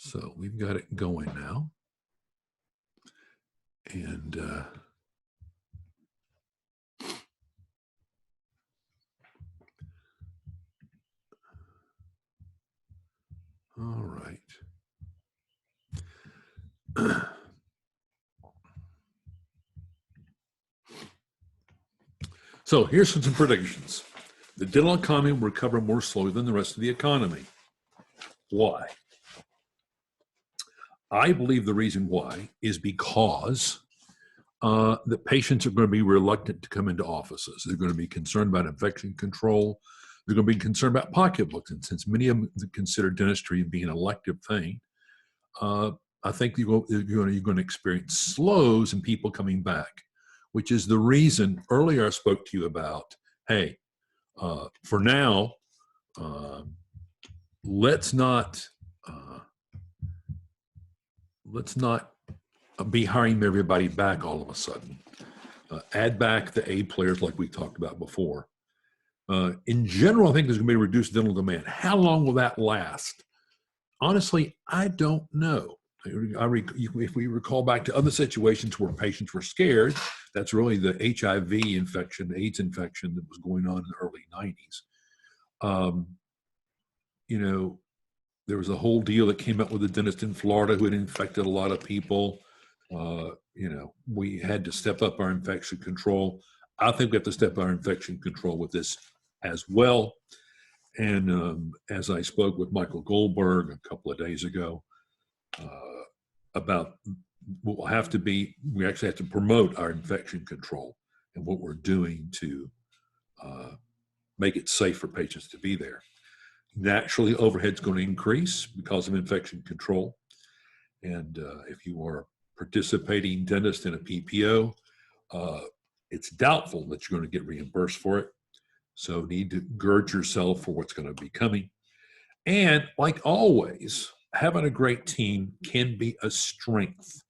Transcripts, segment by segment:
So we've got it going now. And all right. So here's some predictions. The dental economy will recover more slowly than the rest of the economy. Why? I believe the reason why is because the patients are going to be reluctant to come into offices. They're going to be concerned about infection control. They're going to be concerned about pocketbooks. And since many of them consider dentistry being an elective thing, I think you're going to experience slows in people coming back, which is the reason earlier I spoke to you about, hey, for now, let's not be hiring everybody back all of a sudden. Add back the A players like we talked about before. In general, I think there's going to be a reduced dental demand. How long will that last? Honestly, I don't know. If we recall back to other situations where patients were scared, that's really the HIV infection, AIDS infection that was going on in the early 90s. There was a whole deal that came up with a dentist in Florida who had infected a lot of people. We had to step up our infection control. I think we have to step up our infection control with this as well. And as I spoke with Michael Goldberg a couple of days ago about what will have to be, we actually have to promote our infection control and what we're doing to make it safe for patients to be there. Naturally, overhead's going to increase because of infection control. And if you are participating dentist in a PPO, it's doubtful that you're going to get reimbursed for it. So need to gird yourself for what's going to be coming. And like always, having a great team can be a strength.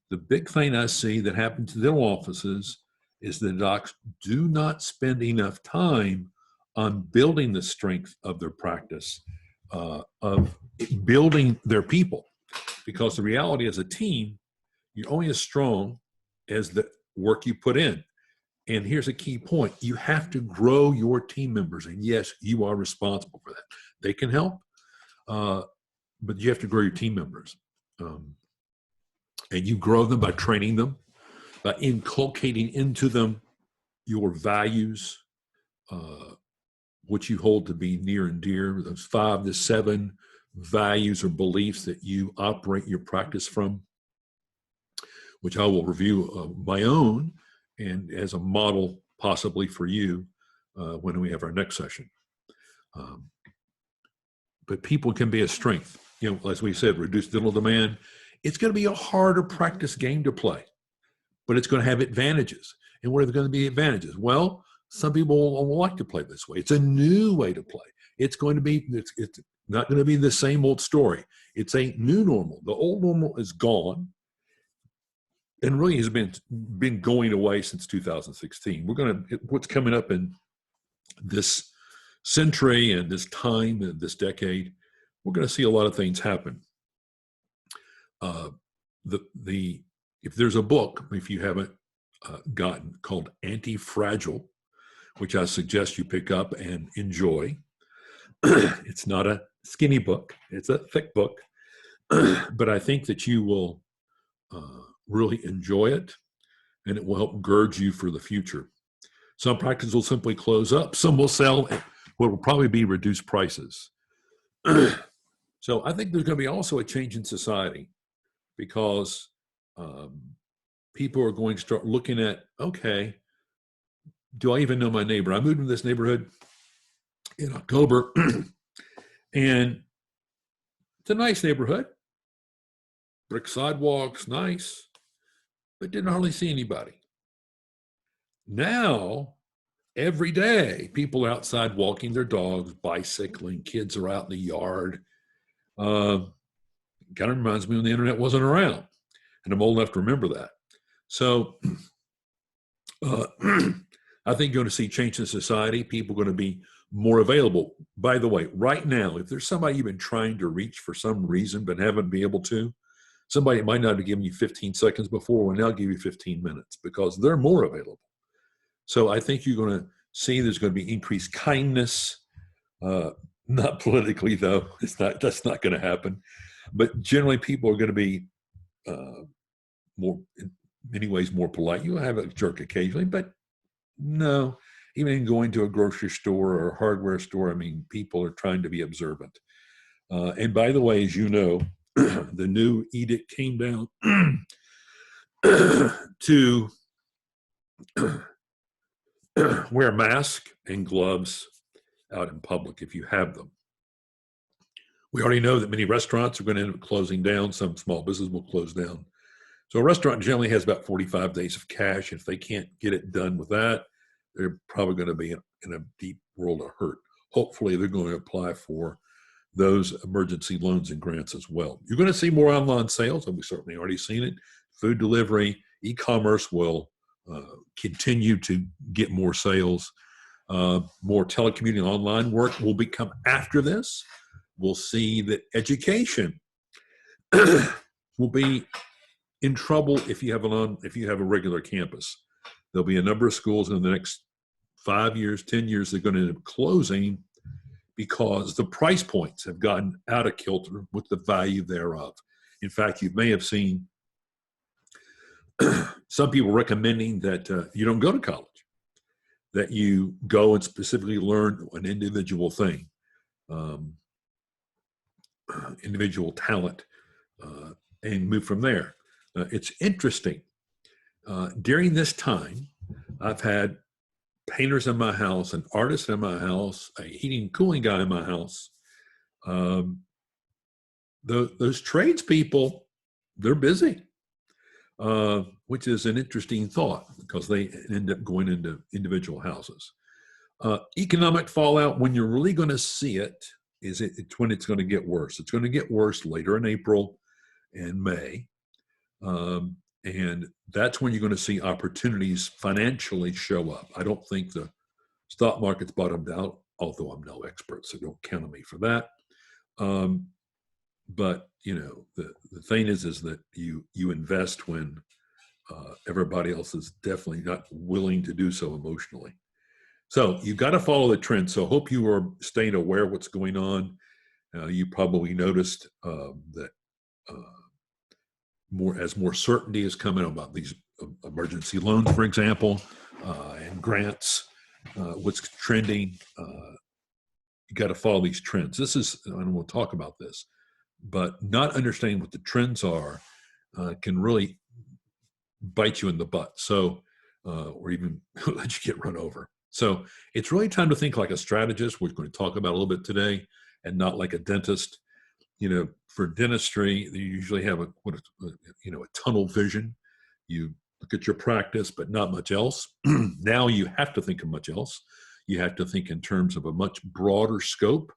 The big thing I see that happens to dental offices is that docs do not spend enough time on building the strength of their practice, of building their people. Because the reality as a team, you're only as strong as the work you put in. And here's a key point. You have to grow your team members. And yes, you are responsible for that. They can help, but you have to grow your team members. And you grow them by training them, by inculcating into them your values, what you hold to be near and dear, those 5 to 7 values or beliefs that you operate your practice from, which I will review my own and as a model possibly for you when we have our next session. But people can be a strength. As we said, reduced dental demand. It's going to be a harder practice game to play, but it's going to have advantages. And what are going to be advantages? Well, some people will like to play this way. It's a new way to play. It's not going to be the same old story. It's a new normal. The old normal is gone and really has been going away since 2016. What's coming up in this century and this time and this decade, we're going to see a lot of things happen. If there's a book, if you haven't gotten, called Anti-Fragile, which I suggest you pick up and enjoy. It's not a skinny book. It's a thick book. But I think that you will really enjoy it, and it will help gird you for the future. Some practices will simply close up. Some will sell at what will probably be reduced prices. So I think there's going to be also a change in society because people are going to start looking at, okay, do I even know my neighbor? I moved into this neighborhood in October, and it's a nice neighborhood. Brick sidewalks, nice, but didn't hardly see anybody. Now, every day, people are outside walking their dogs, bicycling, kids are out in the yard. Kind of reminds me when the internet wasn't around, and I'm old enough to remember that. So I think you're going to see change in society. People are going to be more available. By the way, right now, if there's somebody you've been trying to reach for some reason but haven't been able to, somebody might not have given you 15 seconds before will now give you 15 minutes because they're more available. So I think you're going to see there's going to be increased kindness, not politically though. That's not going to happen. But generally, people are going to be more, in many ways, more polite. You'll have a jerk occasionally, but no. Even going to a grocery store or a hardware store, I mean, people are trying to be observant. And by the way, as you know, the new edict came down to wear masks and gloves out in public if you have them. We already know that many restaurants are going to end up closing down. Some small business will close down. So a restaurant generally has about 45 days of cash. If they can't get it done with that, they're probably going to be in a deep world of hurt. Hopefully, they're going to apply for those emergency loans and grants as well. You're going to see more online sales, and we've certainly already seen it. Food delivery, e-commerce will continue to get more sales. More telecommuting online work will become after this. We'll see that education will be in trouble if you have a regular campus. There'll be a number of schools in the next 5 years, 10 years, they're going to end up closing because the price points have gotten out of kilter with the value thereof. In fact, you may have seen some people recommending that you don't go to college, that you go and specifically learn an individual thing, individual talent, and move from there. It's interesting. During this time, I've had painters in my house, an artist in my house, a heating and cooling guy in my house. Those tradespeople, they're busy, which is an interesting thought because they end up going into individual houses. Economic fallout, when you're really going to see it, it's when it's going to get worse. It's going to get worse later in April and May. And that's when you're going to see opportunities financially show up. I don't think the stock market's bottomed out, although I'm no expert, so don't count on me for that. But you know, the thing is that you invest when everybody else is definitely not willing to do so emotionally. So you've got to follow the trend. So hope you are staying aware of what's going on. You probably noticed that more certainty is coming about these emergency loans, for example, and grants. What's trending? You got to follow these trends. This is, and we'll talk about this, but not understanding what the trends are can really bite you in the butt. So, or even let you get run over. So it's really time to think like a strategist. We're going to talk about a little bit today, and not like a dentist. You know, for dentistry, you usually have a tunnel vision. You look at your practice, but not much else. Now you have to think of much else. You have to think in terms of a much broader scope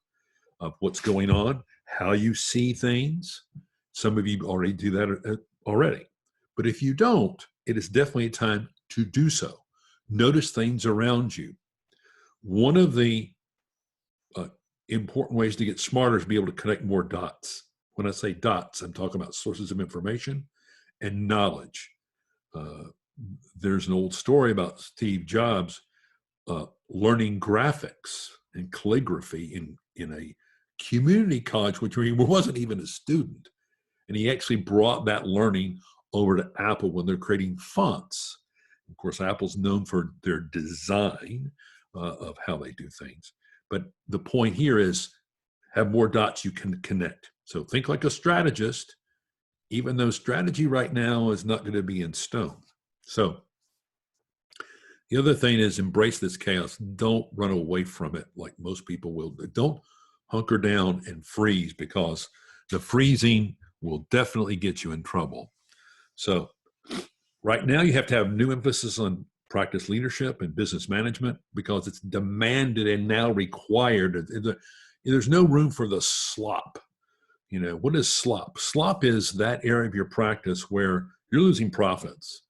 of what's going on, how you see things. Some of you already do that already. But if you don't, it is definitely time to do so. Notice things around you. One of the important ways to get smarter is to be able to connect more dots. When I say dots, I'm talking about sources of information and knowledge. There's an old story about Steve Jobs learning graphics and calligraphy in a community college, which he wasn't even a student. And he actually brought that learning over to Apple when they're creating fonts. Of course, Apple's known for their design of how they do things. But the point here is have more dots you can connect. So think like a strategist, even though strategy right now is not going to be in stone. So the other thing is embrace this chaos. Don't run away from it like most people will. Don't hunker down and freeze, because the freezing will definitely get you in trouble. So right now you have to have new emphasis on practice leadership and business management, because it's demanded and now required. There's no room for the slop. You know, what is slop? Slop is that area of your practice where you're losing profits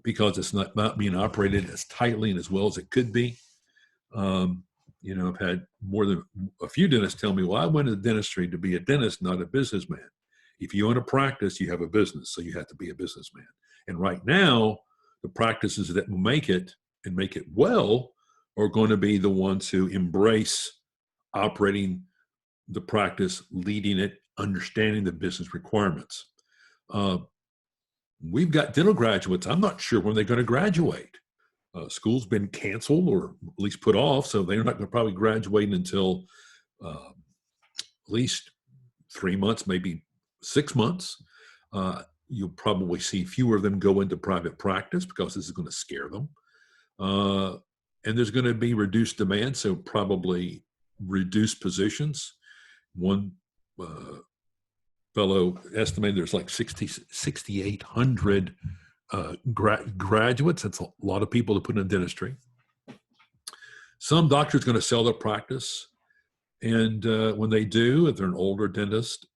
because it's not being operated as tightly and as well as it could be. You know, I've had more than a few dentists tell me, well, I went to dentistry to be a dentist, not a businessman. If you own a practice, you have a business, so you have to be a businessman. And right now, the practices that will make it and make it well are going to be the ones who embrace operating the practice, leading it, understanding the business requirements. We've got dental graduates. I'm not sure when they're going to graduate. School's been canceled or at least put off, so they're not going to probably graduate until at least 3 months, maybe 6 months. You'll probably see fewer of them go into private practice because this is going to scare them. And there's going to be reduced demand, so probably reduced positions. One fellow estimated there's like 6,800 graduates. That's a lot of people to put in dentistry. Some doctor's going to sell their practice. And when they do, if they're an older dentist,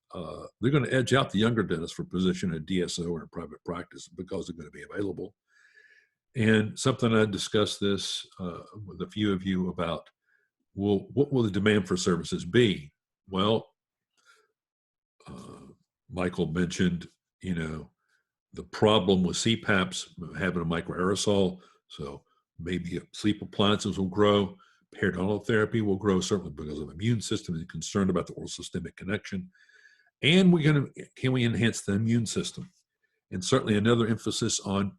they're going to edge out the younger dentist for position at DSO or in private practice because they're going to be available. And something I discussed this with a few of you about, well, what will the demand for services be? Well, Michael mentioned, you know, the problem with CPAPs having a microaerosol. So maybe sleep appliances will grow. Periodontal therapy will grow, certainly because of the immune system and concerned about the oral systemic connection. And can we enhance the immune system? And certainly another emphasis on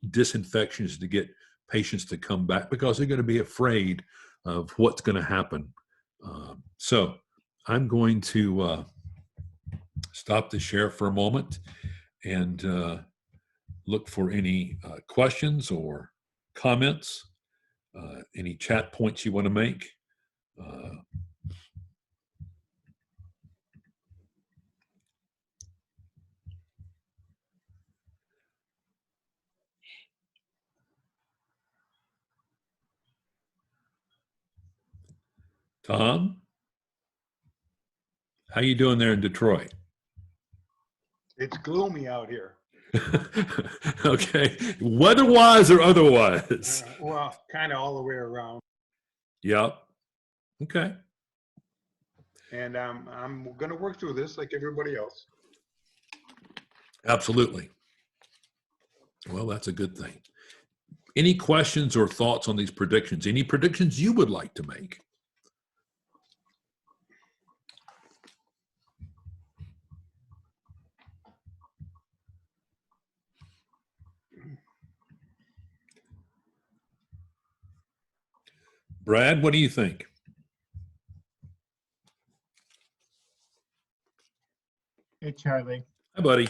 disinfections to get patients to come back because they're going to be afraid of what's going to happen. So I'm going to stop the share for a moment and look for any questions or comments, any chat points you want to make. Tom, how you doing there in Detroit? It's gloomy out here. Okay, weather-wise or otherwise? Well, kind of all the way around. Yep. Okay. And I'm going to work through this like everybody else. Absolutely. Well, that's a good thing. Any questions or thoughts on these predictions? Any predictions you would like to make? Brad, what do you think? Hey, Charlie. Hi, buddy.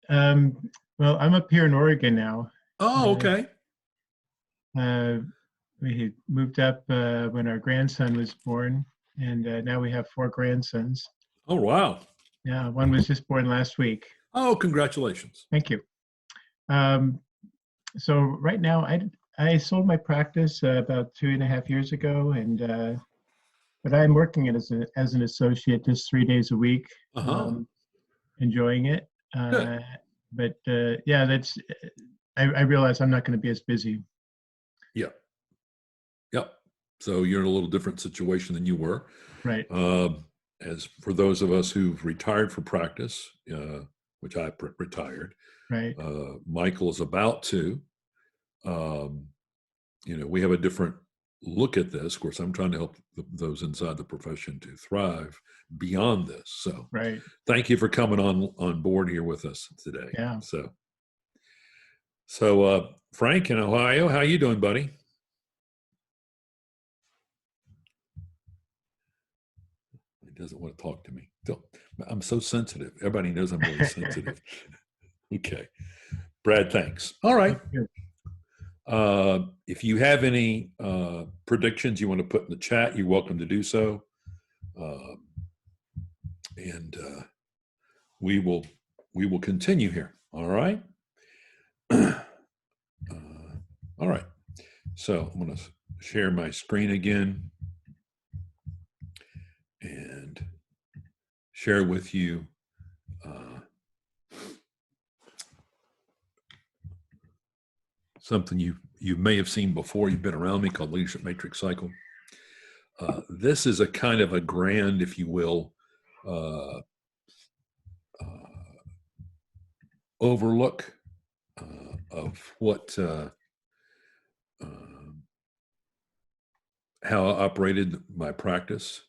Well, I'm up here in Oregon now. Oh, okay. We moved up when our grandson was born, and now we have 4 grandsons. Oh, wow. Yeah, one was just born last week. Oh, congratulations. Thank you. So right now, I sold my practice about 2.5 years ago, and but I'm working it as an associate just 3 days a week, enjoying it. But yeah, that's. I realize I'm not going to be as busy. Yeah. Yep. So you're in a little different situation than you were. Right. As for those of us who've retired from practice, which I retired, right. Michael is about to. You know, we have a different look at this. Of course, I'm trying to help those inside the profession to thrive beyond this. So, right. Thank you for coming on board here with us today. Yeah. So Frank in Ohio, how you doing, buddy? He doesn't want to talk to me. I'm so sensitive. Everybody knows I'm really sensitive. Okay. Brad, thanks. All right. If you have any predictions you want to put in the chat, you're welcome to do so. And we will continue here. All right. All right. So I'm going to share my screen again and share with you something you may have seen before. You've been around me, called Leadership Matrix Cycle. This is a kind of a grand, if you will, overlook of what how I operated my practice.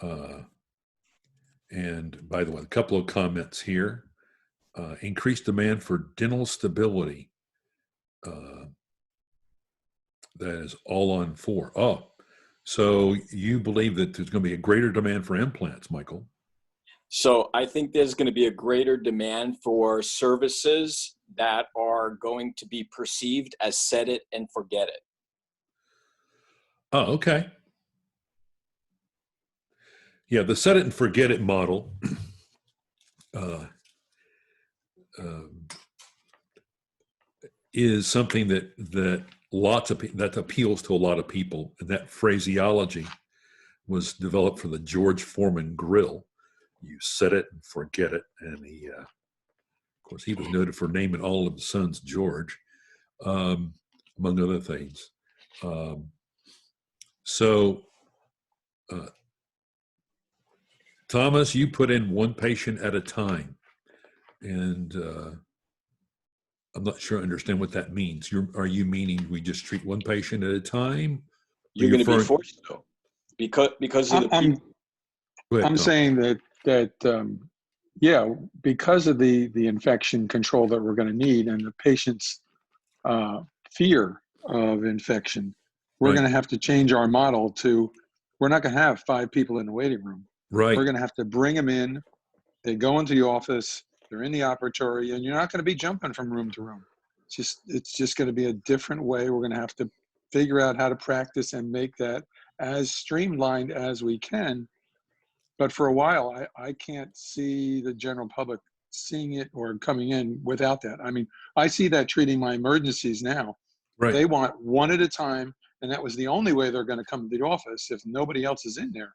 And by the way, a couple of comments here. Increased demand for dental stability. That is all on 4. Oh, so you believe that there's going to be a greater demand for implants, Michael? So I think there's going to be a greater demand for services that are going to be perceived as set it and forget it. Oh, okay. Yeah, the set it and forget it model is something that that appeals to a lot of people, and that phraseology was developed for the George Foreman grill. You set it and forget it, and he, of course, he was noted for naming all of his sons George, among other things. Thomas, you put in one patient at a time, and I'm not sure I understand what that means. Are you meaning we just treat one patient at a time? You're going to be forced to, because of the people. I'm saying that yeah, because of the infection control that we're going to need and the patient's fear of infection, we're going to have to change our model to, we're not going to have 5 people in the waiting room. Right. We're going to have to bring them in. They go into the office. They're in the operatory, and you're not going to be jumping from room to room. It's just going to be a different way. We're going to have to figure out how to practice and make that as streamlined as we can. But for a while, I can't see the general public seeing it or coming in without that. I mean, I see that treating my emergencies now. Right. They want one at a time, and that was the only way they're going to come to the office if nobody else is in there.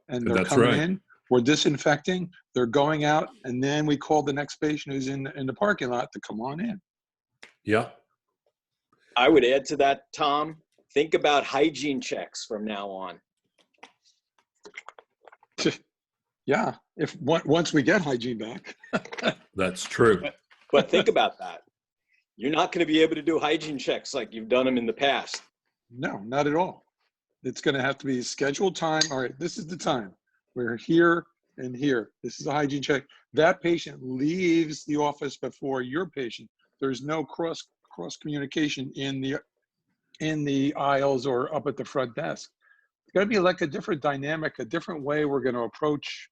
And they're coming in, we're disinfecting, they're going out, and then we call the next patient who's in the parking lot to come on in. Yeah. I would add to that, Tom, think about hygiene checks from now on. Yeah, once we get hygiene back. That's true. But think about that. You're not going to be able to do hygiene checks like you've done them in the past. No, not at all. It's going to have to be scheduled time. All right, this is the time. We're here and here. This is a hygiene check. That patient leaves the office before your patient. There's no cross communication in the aisles or up at the front desk. It's got to be like a different dynamic, a different way we're going to approach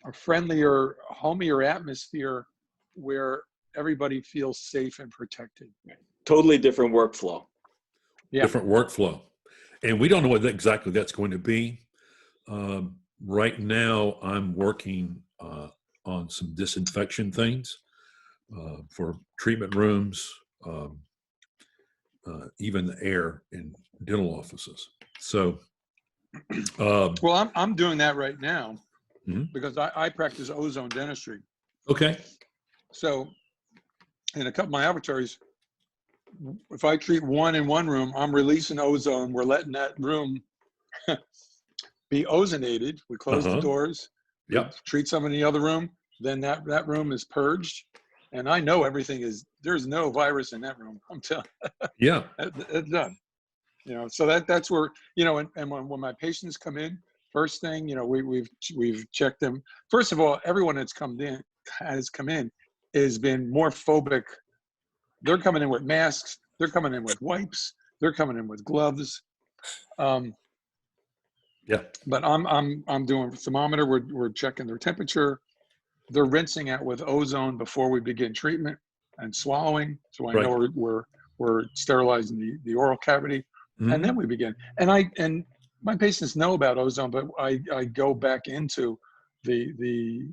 a friendlier, homier atmosphere where everybody feels safe and protected. Totally different workflow. Yeah. Different workflow. And we don't know what exactly that's going to be. Right now, I'm working on some disinfection things for treatment rooms, even the air in dental offices. So, well, I'm doing that right now because I practice ozone dentistry. Okay. So, in a couple of my laboratories, if I treat one in one room, I'm releasing ozone. We're letting that room be ozonated. We close the doors. Yep. Treat someone in the other room. Then that room is purged. And I know there's no virus in that room. I'm telling you. Yeah. It's done. You know, so that's where, you know, and when my patients come in, first thing, you know, we've checked them. First of all, everyone that's come in has been more phobic. They're coming in with masks. They're coming in with wipes. They're coming in with gloves. Yeah. But I'm doing thermometer. We're checking their temperature. They're rinsing out with ozone before we begin treatment and swallowing. So I know we're sterilizing the oral cavity, and then we begin. And my patients know about ozone, but I go back into the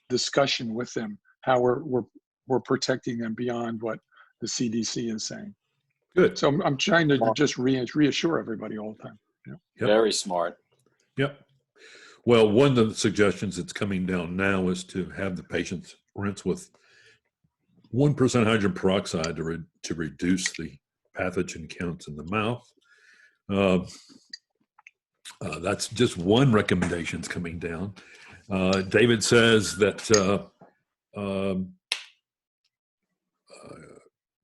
discussion with them, how we're protecting them beyond what the CDC is saying. Good. So I'm trying to just reassure everybody all the time. Yeah. Yep. Very smart. Yep. Well, one of the suggestions that's coming down now is to have the patients rinse with 1% hydrogen peroxide to reduce the pathogen counts in the mouth. That's just one recommendation that's coming down. David says that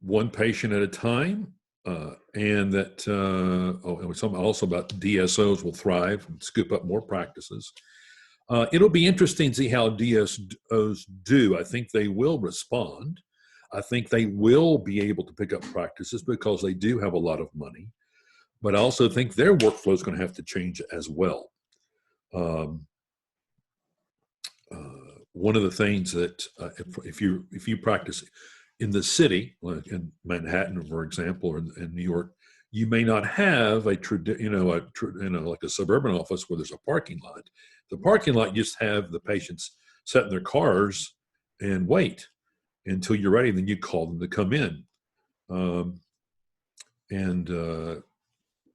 one patient at a time, and that and something also about DSOs will thrive and scoop up more practices. It'll be interesting to see how DSOs do. I think they will respond. I think they will be able to pick up practices because they do have a lot of money. But I also think their workflow is going to have to change as well. One of the things that if you practice in the city, like in Manhattan, for example, or in New York, you may not have like a suburban office where there's a parking lot. The parking lot just have the patients sit in their cars and wait until you're ready. Then you call them to come in,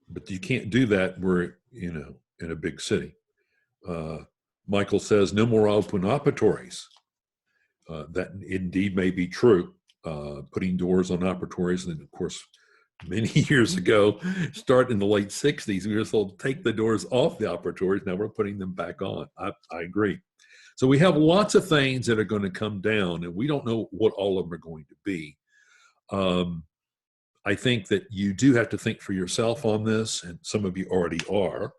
but you can't do that where in a big city. Michael says no more open operatories. That indeed may be true. Putting doors on operatories, and of course, many years ago, starting in the late 60s, we were told take the doors off the operatories. Now we're putting them back on. I agree. So we have lots of things that are going to come down, and we don't know what all of them are going to be. I think that you do have to think for yourself on this, and some of you already are.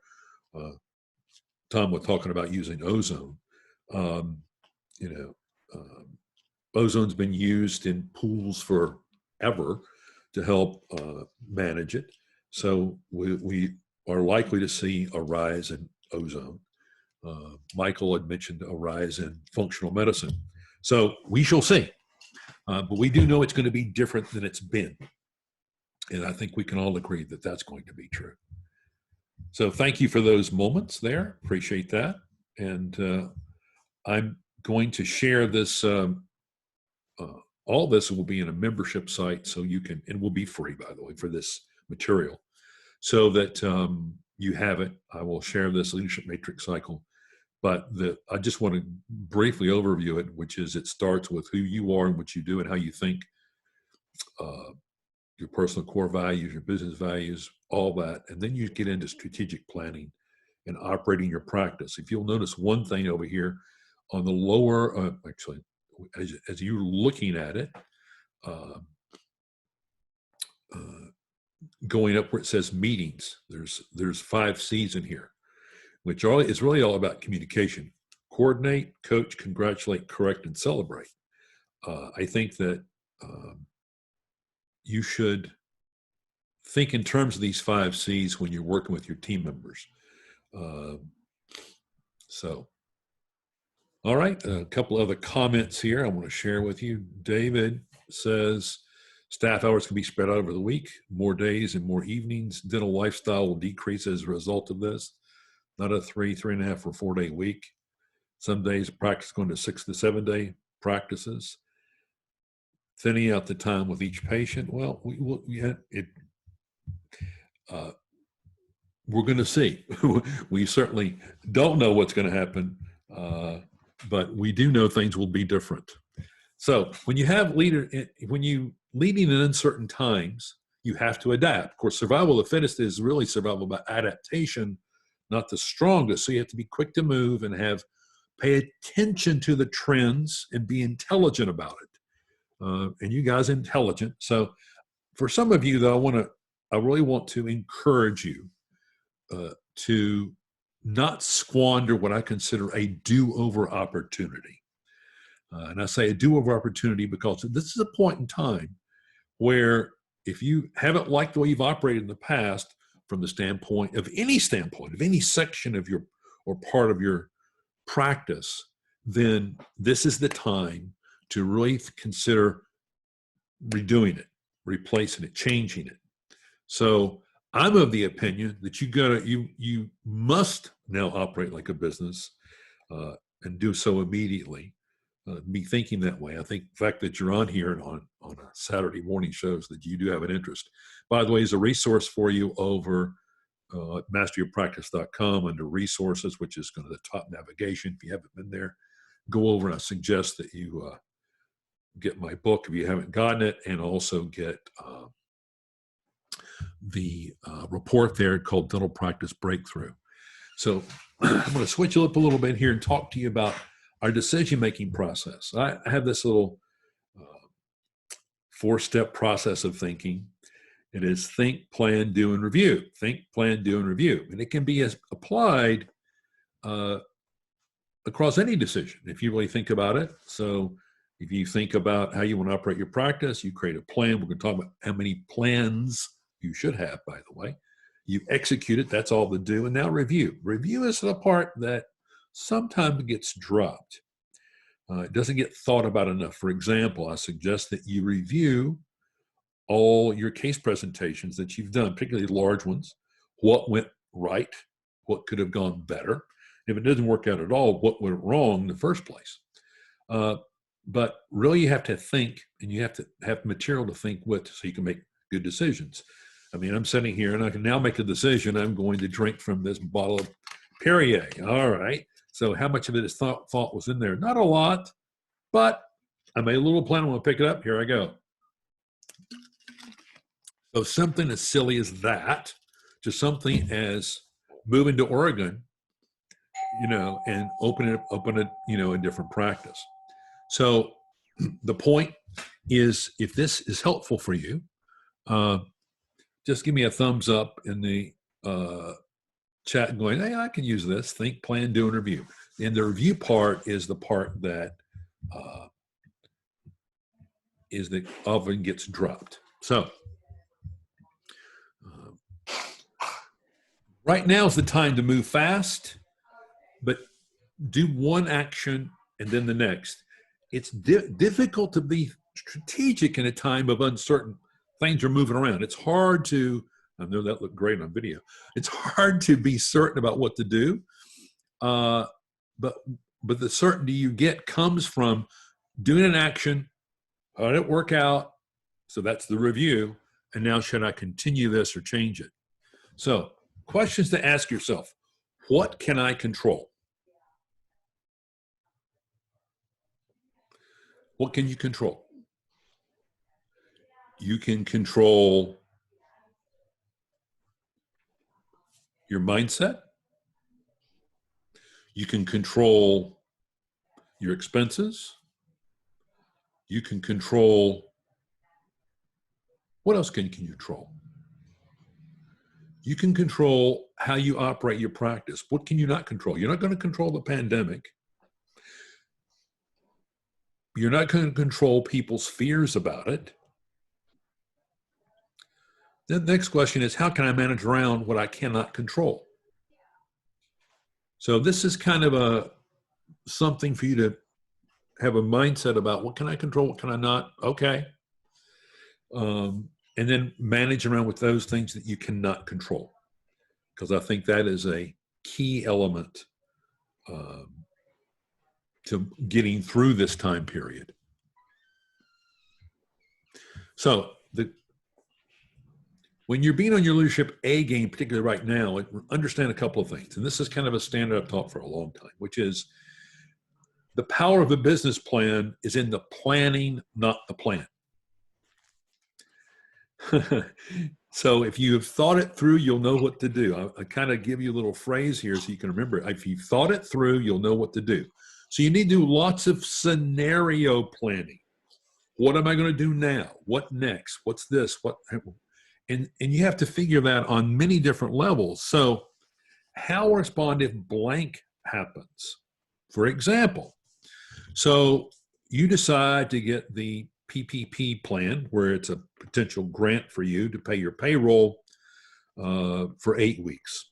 Tom was talking about using ozone. Ozone's been used in pools forever to help manage it. So we are likely to see a rise in ozone. Michael had mentioned a rise in functional medicine. So we shall see. But we do know it's going to be different than it's been. And I think we can all agree that that's going to be true. So thank you for those moments there. Appreciate that. And I'm going to share this. All this will be in a membership site, so you can, and will be free, by the way, for this material, so that you have it. I will share this leadership matrix cycle, but I just want to briefly overview it, which is it starts with who you are and what you do and how you think, your personal core values, your business values, all that, and then you get into strategic planning and operating your practice. If you'll notice one thing over here on the lower, actually, as you're looking at it, going up where it says meetings, there's 5 C's in here, which is really all about communication. Coordinate, coach, congratulate, correct, and celebrate. I think that you should think in terms of these 5 C's when you're working with your team members. All right, a couple other comments here I want to share with you. David says, staff hours can be spread out over the week, more days and more evenings. Dental lifestyle will decrease as a result of this. Not a 3.5, or 4-day week. Some days practice going to 6 to 7 day practices. Thinning out the time with each patient. Well, we're going to see. We certainly don't know what's going to happen. But we do know things will be different. So when you leading in uncertain times, you have to adapt. Of course, survival of the fittest is really survival by adaptation, not the strongest. So you have to be quick to move and pay attention to the trends and be intelligent about it. And you guys are intelligent. So for some of you, though, I really want to encourage you to not squander what I consider a do-over opportunity. And I say a do-over opportunity because this is a point in time where if you haven't liked the way you've operated in the past from the standpoint of any section of your or part of your practice, then this is the time to really consider redoing it, replacing it, changing it. So I'm of the opinion that you must now operate like a business and do so immediately. Be thinking that way. I think the fact that you're on here and on a Saturday morning shows that you do have an interest. By the way, as a resource for you over masteryourpractice.com under resources, which is kind of the top navigation. If you haven't been there, go over, and I suggest that you get my book if you haven't gotten it, and also get the report there called Dental Practice Breakthrough. So I'm going to switch it up a little bit here and talk to you about our decision-making process. I have this little 4-step process of thinking. It is think, plan, do, and review. Think, plan, do, and review. And it can be applied across any decision if you really think about it. So if you think about how you want to operate your practice, you create a plan. We're going to talk about how many plans you should have, by the way. You execute it. That's all the do. And now review. Review is the part that sometimes gets dropped. It doesn't get thought about enough. For example, I suggest that you review all your case presentations that you've done, particularly large ones. What went right? What could have gone better? If it doesn't work out at all, what went wrong in the first place? But really you have to think, and you have to have material to think with so you can make good decisions. I mean, I'm sitting here and I can now make a decision. I'm going to drink from this bottle of Perrier. All right. So how much of it is thought was in there? Not a lot, but I made a little plan. I'm going to pick it up. Here I go. So something as silly as that, to something as moving to Oregon, and open it, a different practice. So the point is, if this is helpful for you, just give me a thumbs up in the chat going, hey, I can use this. Think, plan, do, and review. And the review part is the part that often gets dropped. So right now is the time to move fast, but do one action and then the next. It's difficult to be strategic in a time of uncertain. Things are moving around. It's hard to, I know that looked great on video. It's hard to be certain about what to do. But the certainty you get comes from doing an action. How did it work out? So that's the review. And now should I continue this or change it? So questions to ask yourself. What can I control? What can you control? You can control your mindset. You can control your expenses. You can control, what else can you control? You can control how you operate your practice. What can you not control? You're not going to control the pandemic. You're not going to control people's fears about it. Then the next question is, how can I manage around what I cannot control? So this is kind of something for you to have a mindset about. What can I control? What can I not? Okay. And then manage around with those things that you cannot control. Because I think that is a key element to getting through this time period. So when you're being on your leadership A game, particularly right now, understand a couple of things. And this is kind of a standard I've taught for a long time, which is the power of a business plan is in the planning, not the plan. So if you have thought it through, you'll know what to do. I kind of give you a little phrase here so you can remember it. If you've thought it through, you'll know what to do. So you need to do lots of scenario planning. What am I going to do now? What next? What's this? And you have to figure that on many different levels. So how respond if blank happens? For example, so you decide to get the PPP plan, where it's a potential grant for you to pay your payroll for 8 weeks.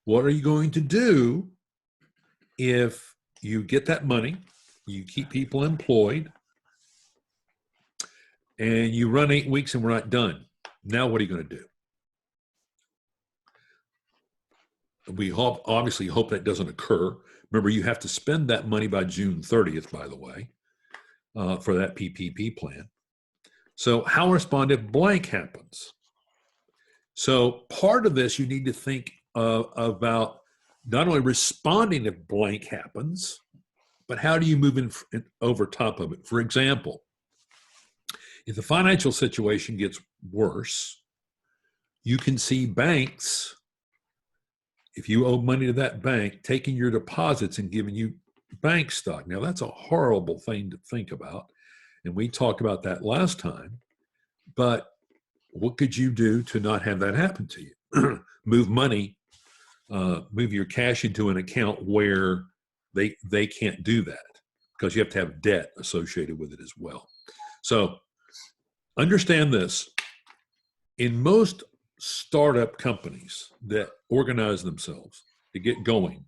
What are you going to do if you get that money, you keep people employed, and you run 8 weeks and we're not done? Now what are you going to do? We obviously hope that doesn't occur. Remember, you have to spend that money by June 30th, by the way, for that PPP plan. So how respond if blank happens? So part of this, you need to think about not only responding if blank happens, but how do you move in over top of it? For example, if the financial situation gets worse, you can see banks, if you owe money to that bank, taking your deposits and giving you bank stock. Now, that's a horrible thing to think about. And we talked about that last time. But what could you do to not have that happen to you? Move money, move your cash into an account where they can't do that, because you have to have debt associated with it as well. So understand this. In most startup companies that organize themselves to get going,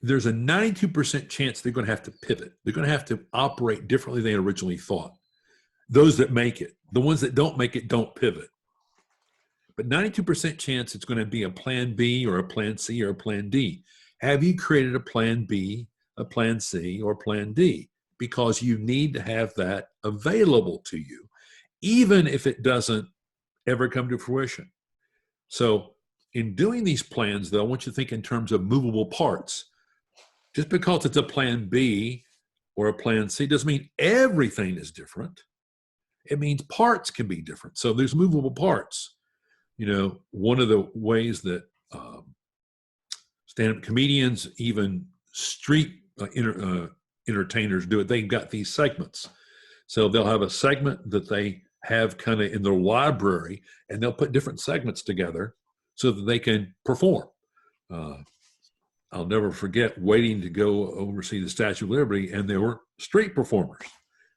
there's a 92% chance they're going to have to pivot. They're going to have to operate differently than they originally thought. Those that make it, the ones that don't make it, don't pivot. But 92% chance it's going to be a plan B or a plan C or a plan D. Have you created a plan B, a plan C, or plan D? Because you need to have that available to you, even if it doesn't ever come to fruition. So in doing these plans, though, I want you to think in terms of movable parts. Just because it's a plan B or a plan C doesn't mean everything is different. It means parts can be different. So there's movable parts. You know, one of the ways that stand-up comedians, even street entertainers do it, they've got these segments. So they'll have a segment that they have kind of in their library, and they'll put different segments together so that they can perform. I'll never forget waiting to go oversee the Statue of Liberty, and there were street performers,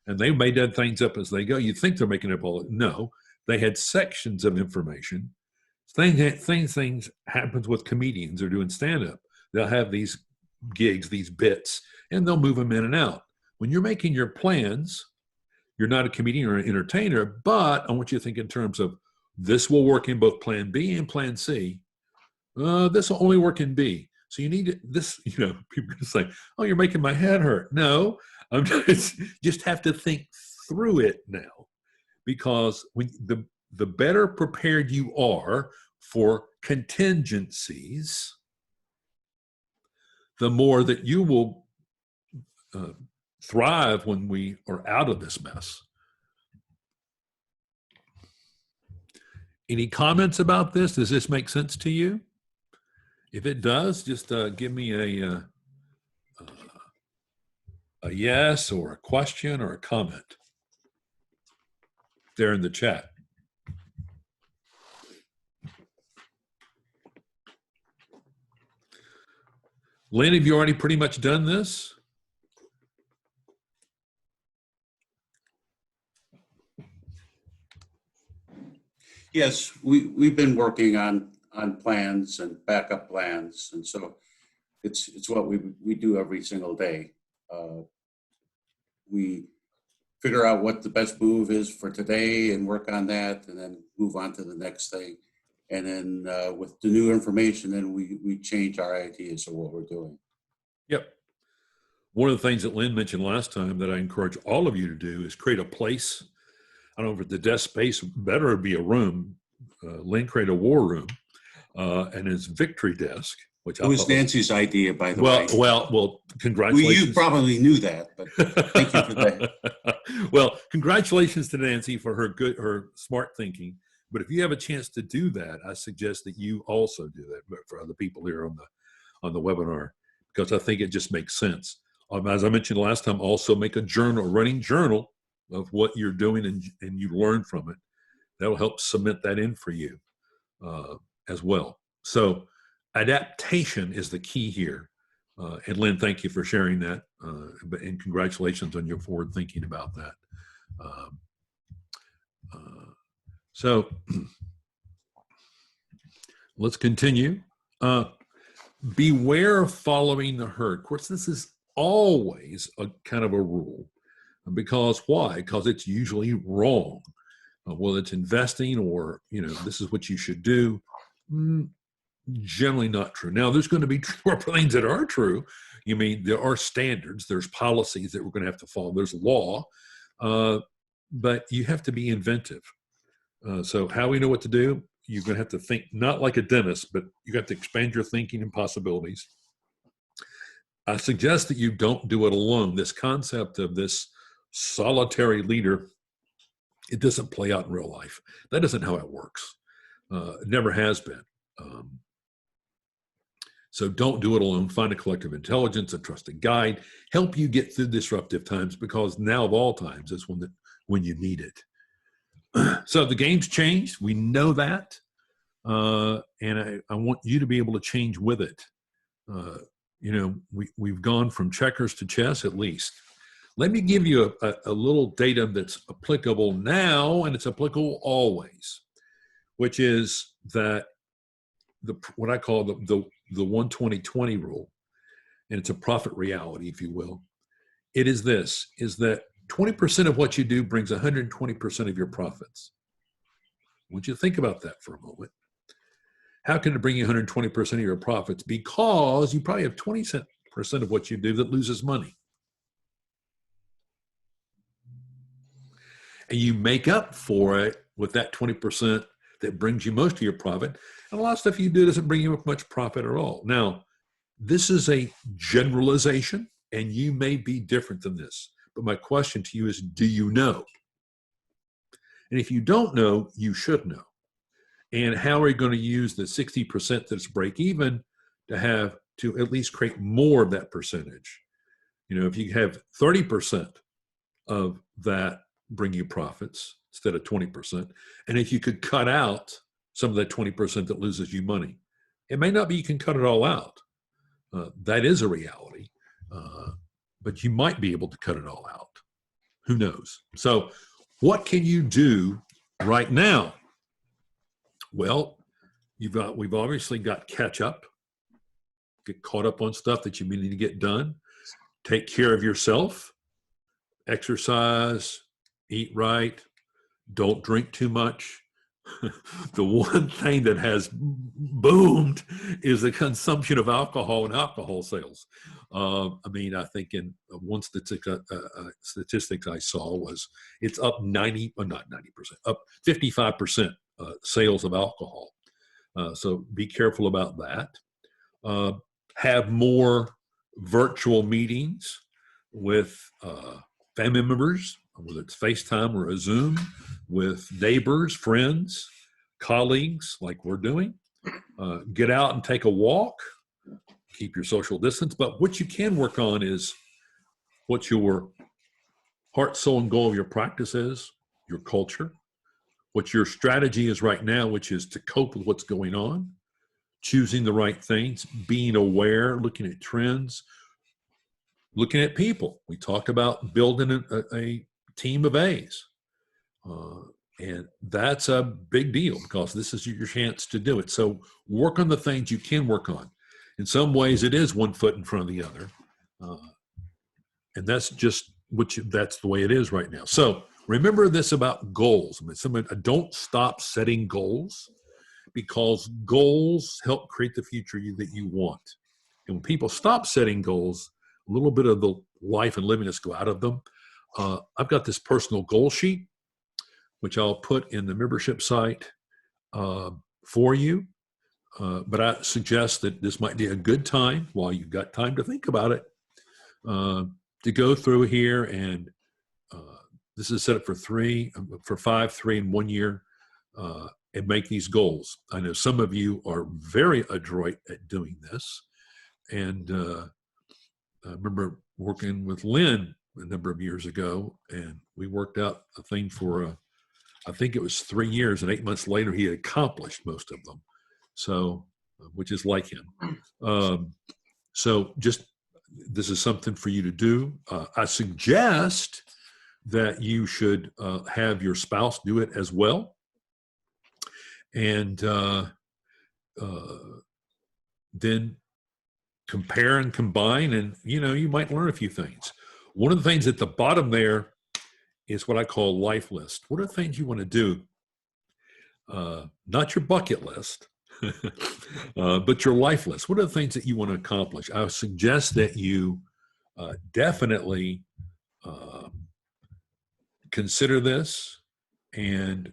and they made that things up as they go. You think they're making up all, no, they had sections of information. Things happens with comedians who are doing stand-up. They'll have these gigs, these bits, and they'll move them in and out. When you're making your plans, you're not a comedian or an entertainer, but I want you to think in terms of this will work in both plan B and plan C. This will only work in B. So you need this, you know, people are saying, oh, you're making my head hurt. No, I'm just have to think through it now, because when the better prepared you are for contingencies, the more that you will thrive when we are out of this mess. Any comments about this? Does this make sense to you? If it does, just give me a yes or a question or a comment there in the chat. Lynn, have you already pretty much done this? Yes, we've been working on plans and backup plans, and so it's what we do every single day. We figure out what the best move is for today and work on that, and then move on to the next thing. And then with the new information, then we change our ideas of what we're doing. Yep. One of the things that Lynn mentioned last time that I encourage all of you to do is create a place. I don't know if the desk space better be a room. Lynn created a war room and his victory desk, which it was Nancy's idea, by the way. Well, congratulations. You probably knew that, but thank you for that. Well, congratulations to Nancy for her smart thinking. But if you have a chance to do that, I suggest that you also do that for other people here on the webinar, because I think it just makes sense. As I mentioned last time, also make a journal, a running journal of what you're doing, and you learn from it. That'll help cement that in for you as well. So adaptation is the key here. And Lynn, thank you for sharing that. And congratulations on your forward thinking about that. So let's continue. Beware of following the herd. Of course, this is always a kind of a rule. Because why? Because it's usually wrong. Whether it's investing or, this is what you should do. Generally not true. Now, there's going to be things that are true. You mean there are standards, there's policies that we're going to have to follow, there's law, but you have to be inventive. So how we know what to do, you're going to have to think not like a dentist, but you got to expand your thinking and possibilities. I suggest that you don't do it alone. This concept of this solitary leader It doesn't play out in real life. That isn't how it works. It never has been. So don't do it alone. Find a collective intelligence, a trusted guide, help you get through disruptive times, because now of all times is when you need it. So the game's changed. We know that. And I want you to be able to change with it. We've gone from checkers to chess at least. Let me give you a little data that's applicable now, and it's applicable always, which is that what I call the 1-20-20 rule, and it's a profit reality, if you will. It is that 20% of what you do brings 120% of your profits. I want you to think about that for a moment. How can it bring you 120% of your profits? Because you probably have 20% of what you do that loses money. And you make up for it with that 20% that brings you most of your profit. And a lot of stuff you do doesn't bring you much profit at all. Now, this is a generalization, and you may be different than this. But my question to you is, do you know? And if you don't know, you should know. And how are you going to use the 60% that's break even to at least create more of that percentage? If you have 30% of that bring you profits instead of 20%, and if you could cut out some of that 20% that loses you money, it may not be you can cut it all out. That is a reality, but you might be able to cut it all out. Who knows? So what can you do right now? Well, we've obviously got catch up, get caught up on stuff that you need to get done, take care of yourself, exercise, eat right, don't drink too much. The one thing that has boomed is the consumption of alcohol and alcohol sales. I think in one statistics I saw was it's up up 55% sales of alcohol. So be careful about that. Have more virtual meetings with family members, whether it's FaceTime or a Zoom, with neighbors, friends, colleagues, like we're doing. Get out and take a walk. Keep your social distance. But what you can work on is what your heart, soul, and goal of your practice is, your culture, what your strategy is right now, which is to cope with what's going on, choosing the right things, being aware, looking at trends, looking at people. We talk about building a team of A's. And that's a big deal because this is your chance to do it. So work on the things you can work on. In some ways, it is one foot in front of the other. And that's just that's the way it is right now. So remember this about goals. Don't stop setting goals, because goals help create the future that you want. And when people stop setting goals, a little bit of the life and livingness go out of them. I've got this personal goal sheet, which I'll put in the membership site for you. But I suggest that this might be a good time, while you've got time to think about it, to go through here. And this is set up for 5, 3, and 1 year, and make these goals. I know some of you are very adroit at doing this. And I remember working with Lynn a number of years ago, and we worked out a thing for, I think it was 3 years, and 8 months later, he had accomplished most of them. So, which is like him. So this is something for you to do. I suggest that you should have your spouse do it as well. And then compare and combine, and you might learn a few things. One of the things at the bottom there is what I call life list. What are the things you want to do? Not your bucket list, but your life list. What are the things that you want to accomplish? I would suggest that you definitely consider this and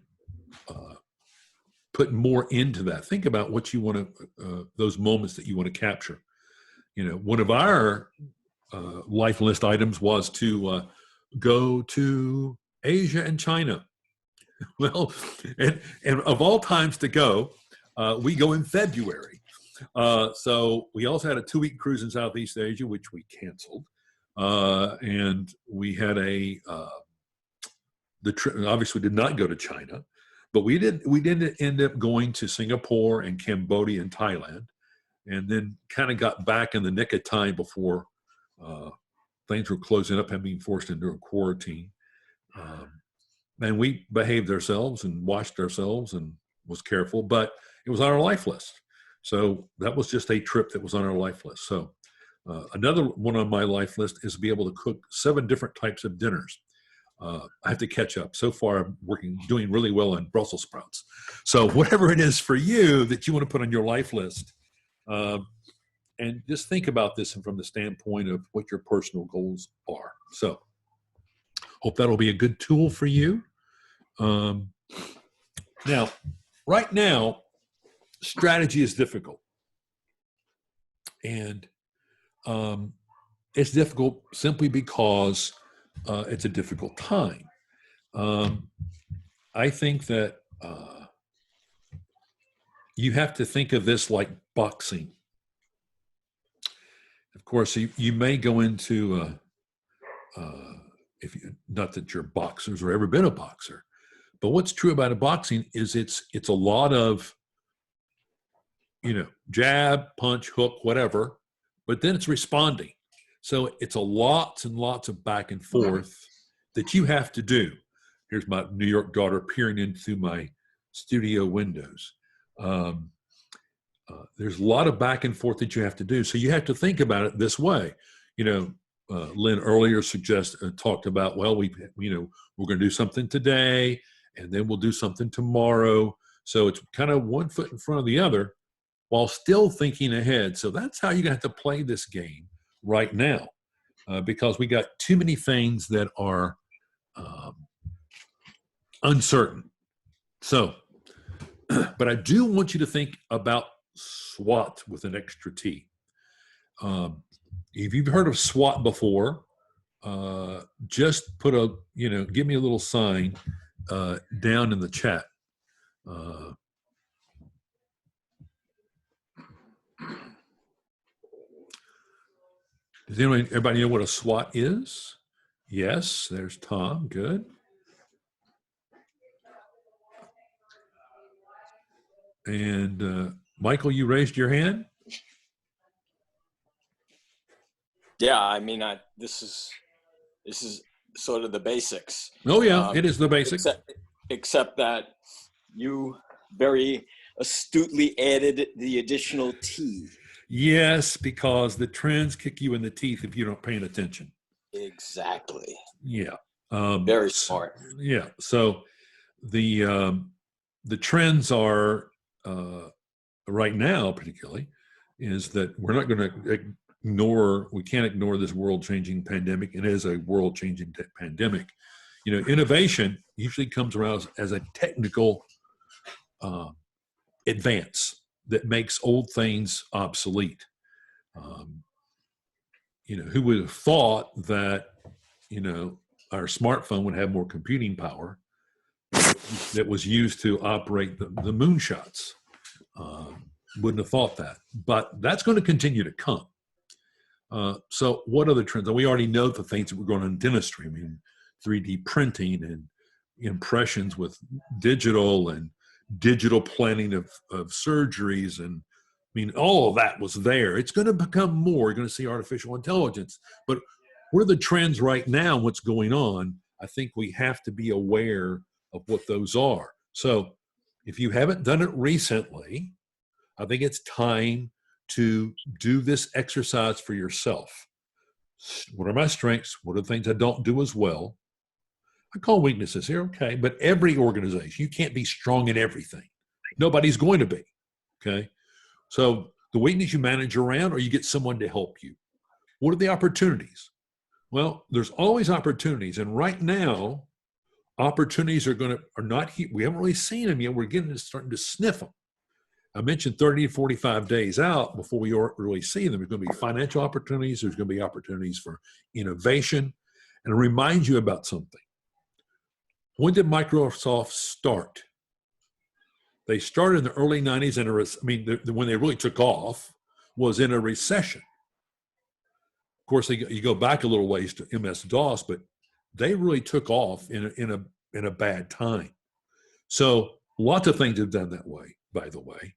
put more into that. Think about what you want to, those moments that you want to capture. One of our life list items was to go to Asia and China Well, and of all times to go, we go in February. So we also had a 2-week cruise in Southeast Asia, which we canceled. And we had the trip obviously did not go to China, but we did end up going to Singapore and Cambodia and Thailand, and then kind of got back in the nick of time before things were closing up and being forced into a quarantine. And we behaved ourselves and washed ourselves and was careful, but it was on our life list. So that was just a trip that was on our life list. So another one on my life list is to be able to cook 7 different types of dinners. I have to catch up. So far, I'm doing really well on Brussels sprouts. So whatever it is for you that you want to put on your life list, and just think about this from the standpoint of what your personal goals are. So hope that'll be a good tool for you. Now, right now, strategy is difficult. And it's difficult simply because it's a difficult time. I think that you have to think of this like boxing. Of course, you may go into, not that you're boxers or ever been a boxer, but what's true about a boxing is it's a lot of, jab, punch, hook, whatever, but then it's responding. So it's a lots and lots of back and forth that you have to do. Here's my New York daughter peering into my studio windows. There's a lot of back and forth that you have to do. So you have to think about it this way. Lynn earlier talked about, well, we're going to do something today, and then we'll do something tomorrow. So it's kind of one foot in front of the other while still thinking ahead. So that's how you're going to have to play this game right now, because we got too many things that are uncertain. So, but I do want you to think about SWAT with an extra T. If you've heard of SWAT before, just put give me a little sign down in the chat. Does everybody know what a SWAT is? Yes, there's Tom. Good. And Michael, you raised your hand? Yeah, I mean, this is sort of the basics. Oh yeah, it is the basics. Except that you very astutely added the additional T. Yes, because the trends kick you in the teeth if you don't pay attention. Exactly. Yeah. Very smart. Yeah. So the trends are right now, particularly, is that we're not going to we can't ignore this world-changing pandemic. It is a world-changing pandemic. Innovation usually comes around as a technical advance that makes old things obsolete. Who would have thought that, our smartphone would have more computing power that was used to operate the moonshots? Wouldn't have thought that, but that's going to continue to come. So what other trends? And we already know the things that we're going on in dentistry. I mean, 3D printing and impressions with digital and digital planning of surgeries. And I mean, all of that was there. It's going to become more. You're going to see artificial intelligence. But what are the trends right now? What's going on? I think we have to be aware of what those are. So if you haven't done it recently, I think it's time to do this exercise for yourself. What are my strengths? What are the things I don't do as well? I call weaknesses here, okay, but every organization, you can't be strong in everything. Nobody's going to be, okay? So the weakness you manage around, or you get someone to help you. What are the opportunities? Well, there's always opportunities, and right now, opportunities are not here. We haven't really seen them yet. We're starting to sniff them. I mentioned 30 to 45 days out before we really see them. There's going to be financial opportunities. There's going to be opportunities for innovation. And it reminds you about something. when did Microsoft start? They started in the early 90s, and when they really took off was in a recession. Of course, you go back a little ways to MS-DOS, but they really took off in a bad time. So lots of things have done that way, by the way.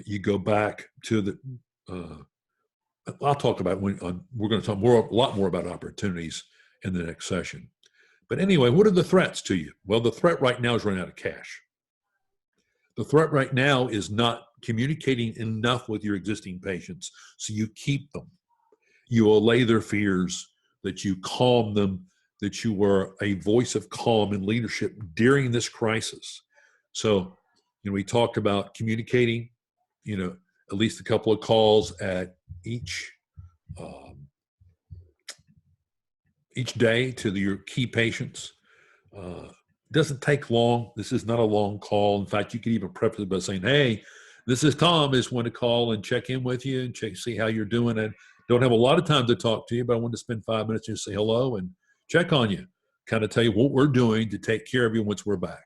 You go back to the, I'll talk about we're going to talk a lot more about opportunities in the next session. But anyway, what are the threats to you? Well, the threat right now is running out of cash. The threat right now is not communicating enough with your existing patients, so you keep them. You allay their fears, that you calm them, that you were a voice of calm and leadership during this crisis. So, we talked about communicating, at least a couple of calls at each day to your key patients. Doesn't take long. This is not a long call. In fact, you could even preface it by saying, hey, this is Tom. I just want to call and check in with you and see how you're doing. And don't have a lot of time to talk to you, but I want to spend 5 minutes just say hello and check on you, kind of tell you what we're doing to take care of you once we're back.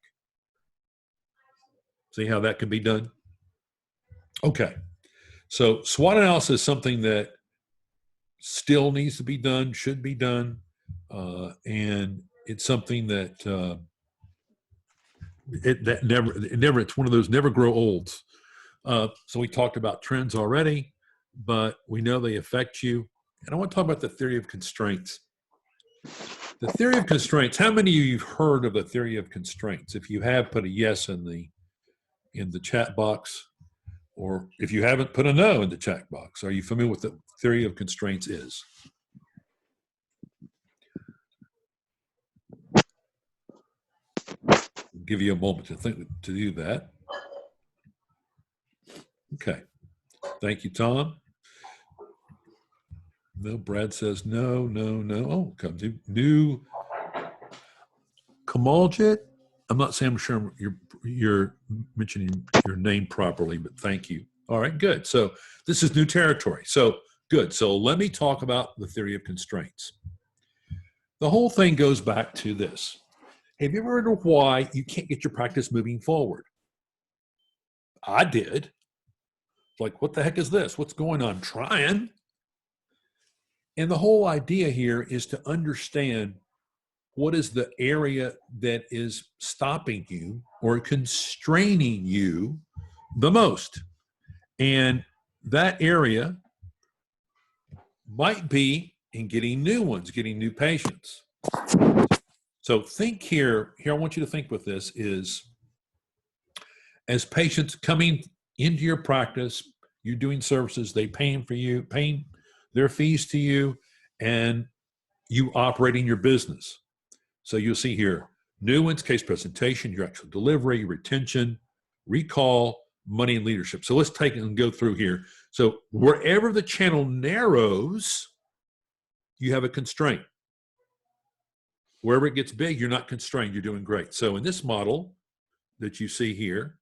See how that can be done? Okay. So SWOT analysis is something that still needs to be done, should be done, and it's something that it's one of those never grow olds. So we talked about trends already, but we know they affect you. And I want to talk about the theory of constraints. The theory of constraints. How many of you have heard of the theory of constraints? If you have, put a yes in the chat box, or if you haven't, put a no in the chat box. Are you familiar with the theory of constraints is? I'll give you a moment to think to do that. Okay. Thank you, Tom. No, Brad says no. Oh, comes new Kamaljit. I'm not saying I'm sure you're mentioning your name properly, but thank you. All right, good. So this is new territory. So good. So let me talk about the theory of constraints. The whole thing goes back to this. Have you ever wondered why you can't get your practice moving forward? I did. Like, what the heck is this? What's going on? Trying. And the whole idea here is to understand what is the area that is stopping you or constraining you the most. And that area might be in getting new ones, getting new patients. So think here, I want you to think with this is, as patients coming into your practice, you're doing services, they paying their fees to you, and you operating your business. So you'll see here, new ones, case presentation, your actual delivery, retention, recall, money, and leadership. So let's take it and go through here. So wherever the channel narrows, you have a constraint. Wherever it gets big, you're not constrained. You're doing great. So in this model that you see here,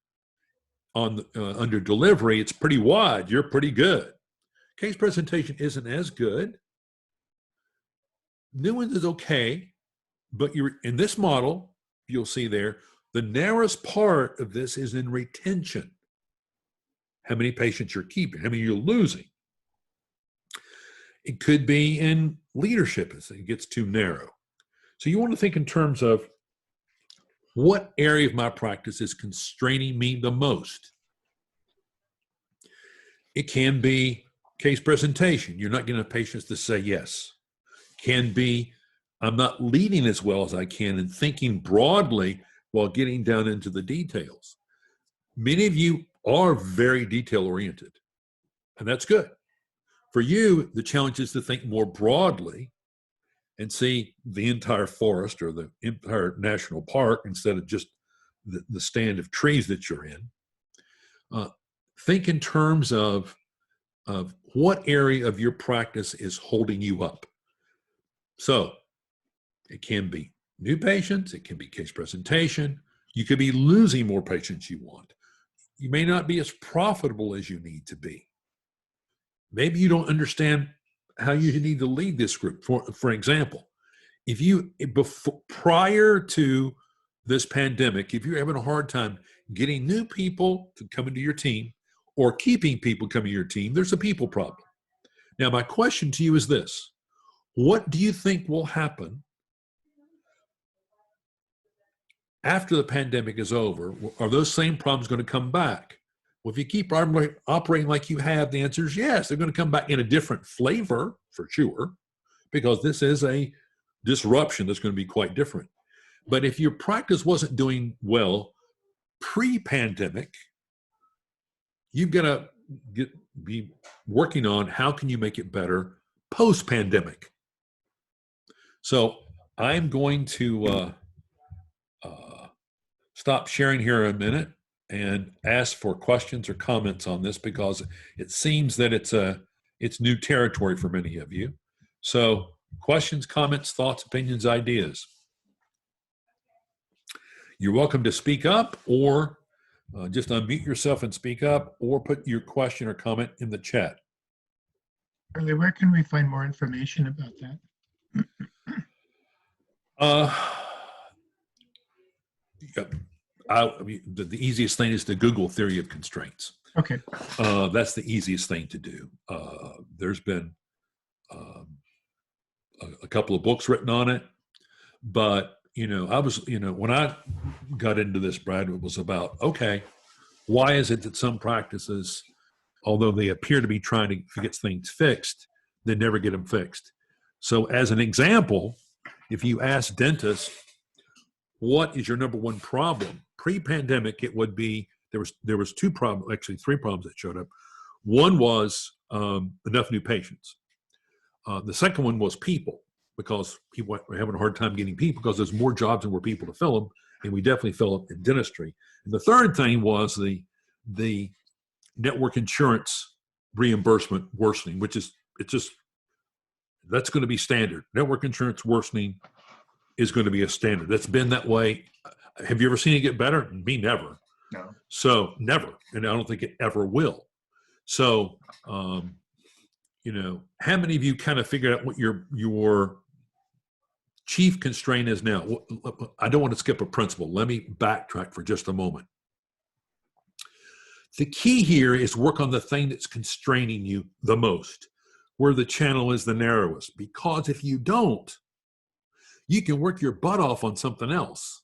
on under delivery, it's pretty wide. You're pretty good. Case presentation isn't as good. New ones is okay, but you're in this model, you'll see there, the narrowest part of this is in retention. How many patients you're keeping, how many you're losing. It could be in leadership as it gets too narrow. So you want to think in terms of what area of my practice is constraining me the most. It can be case presentation. You're not getting patients to say yes. Can be I'm not leading as well as I can and thinking broadly while getting down into the details. Many of you are very detail oriented, and that's good. For you, the challenge is to think more broadly and see the entire forest or the entire national park instead of just the stand of trees that you're in. Think in terms of what area of your practice is holding you up. So it can be new patients, it can be case presentation. You could be losing more patients you want. You may not be as profitable as you need to be. Maybe you don't understand how you need to lead this group. For example, if you prior to this pandemic, if you're having a hard time getting new people to come into your team or keeping people coming to your team, there's a people problem. Now, my question to you is this. What do you think will happen after the pandemic is over? Are those same problems going to come back? Well, if you keep operating like you have, the answer is yes. They're going to come back in a different flavor, for sure, because this is a disruption that's going to be quite different. But if your practice wasn't doing well pre-pandemic, you've got to be working on how can you make it better post-pandemic. So I'm going to stop sharing here a minute and ask for questions or comments on this, because it seems that it's new territory for many of you. So questions, comments, thoughts, opinions, ideas. You're welcome to speak up, or just unmute yourself and speak up, or put your question or comment in the chat. Charlie, where can we find more information about that? The easiest thing is to Google theory of constraints. Okay. That's the easiest thing to do. There's been a couple of books written on it, but when I got into this, Brad, it was about, okay, why is it that some practices, although they appear to be trying to get things fixed, they never get them fixed? So as an example, if you ask dentists, what is your number one problem? Pre-pandemic, it would be, there was two problems, actually three problems that showed up. One was enough new patients. The second one was people, because people were having a hard time getting people because there's more jobs than more people to fill them, and we definitely fill them in dentistry. And the third thing was the network insurance reimbursement worsening, which is, that's going to be standard. Network insurance worsening is going to be a standard. That's been that way. Have you ever seen it get better? Me, never. No. So never, and I don't think it ever will. So, how many of you kind of figured out what your chief constraint is now? I don't want to skip a principle. Let me backtrack for just a moment. The key here is work on the thing that's constraining you the most, where the channel is the narrowest. Because if you don't, you can work your butt off on something else,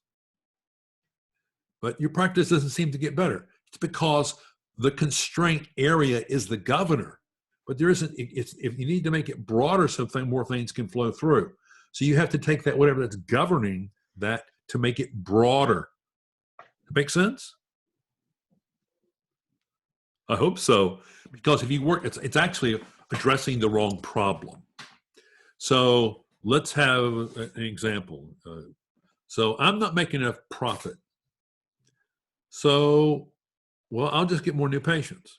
but your practice doesn't seem to get better. It's because the constraint area is the governor, but there isn't. If you need to make it broader, so more things can flow through. So you have to take that, whatever that's governing that, to make it broader. Make sense? I hope so, because if you work, it's actually addressing the wrong problem. So let's have an example. So I'm not making enough profit. So, well, I'll just get more new patients.